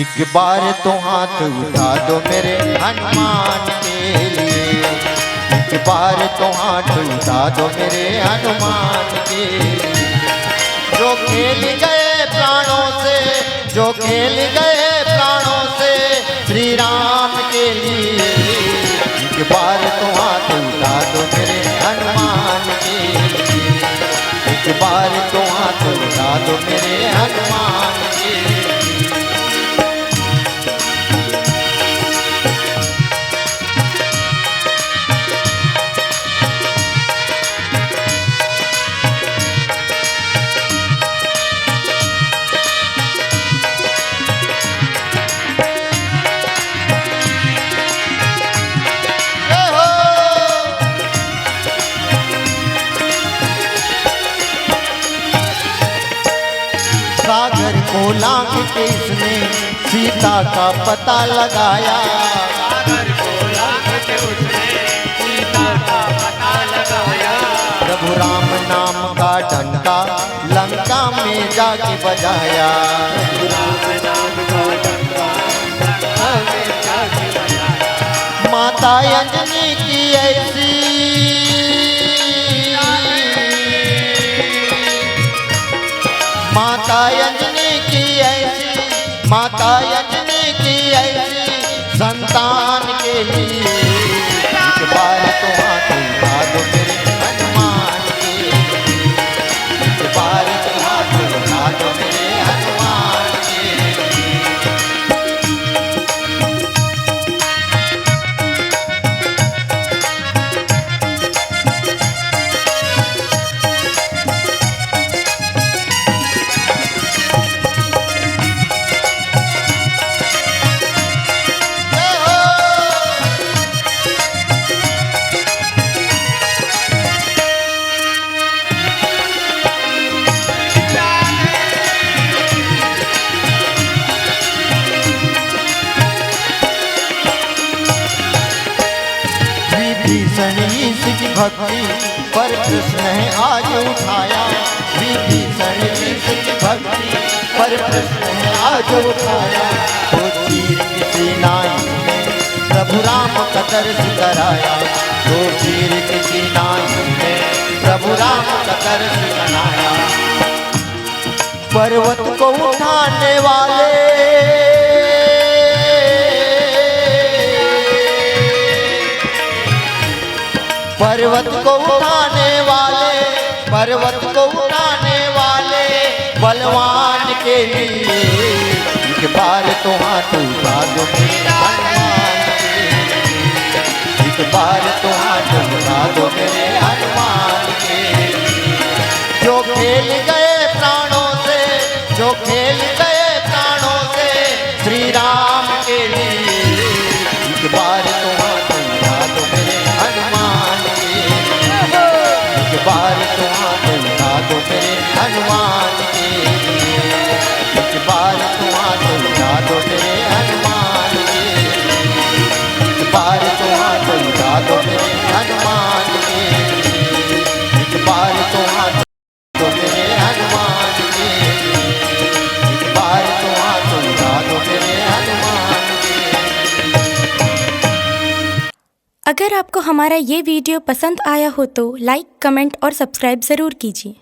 एक बार तो हाथ उठा दो मेरे हनुमान के लिए, एक बार तो हाथ उठा दो मेरे हनुमान के लिए। जो खेल गए प्राणों से, जो खेल गए प्राणों से श्री राम के लिए, एक बार तो हाथ उठा दो मेरे हनुमान के लिए, एक बार तो हाथ उठा दो मेरे हनुमान के लिए। सागर को लांघ के इसने सीता का पता लगाया, सागर को लांघ के उसने सीता का पता लगाया। प्रभु राम नाम का डंका लंका में जाके बजाया, प्रभु राम नाम का डंका लंका में जाके बजाया। माता अंजनी की ऐसी, माता अंजनी की ऐसी, माता अंजनी की ऐसी संतान के लिए, एक बार तो हाथ उठा दो मेरे हनुमान के लिए, एक बार तो हाथ उठा दो मेरे हनुमान के लिए। विभीषण की भक्ति पर कृष्ण है आज उठाया, विभीषण की भक्ति पर कृष्ण है आज उठाया। तो चीर किसी नाई ने प्रभु राम का दर्श कराया, तो चीर किसी नाई ने प्रभु राम का दर्श कराया। पर्वत को उठाने वाले, पर्वत को उठाने वाले, पर्वत को उठाने वाले बलवान के लिए, एक बार तो हाथ उठा दो मेरे हनुमान के लिए, एक बार तो हाथ उठा दो मेरे हनुमान के लिए। जो खेल गए प्राणों से, जो खेल गए प्राणों से श्री राम के लिए, एक बार तो हाथ उठा दो मेरे हनुमान के लिए, एक बार तो हाथ उठा दो मेरे हनुमान के लिए, एक बार तो हाथ उठा दो मेरे हनुमान के लिए, एक बार तो हाथ उठा दो मेरे हनुमान के लिए, एक बार तो हाथ दो मेरे हनुमान के लिए, एक बार तो हाथ उठा दो मेरे हनुमान के लिए। अगर आपको हमारा ये वीडियो पसंद आया हो तो लाइक, कमेंट और सब्सक्राइब ज़रूर कीजिए।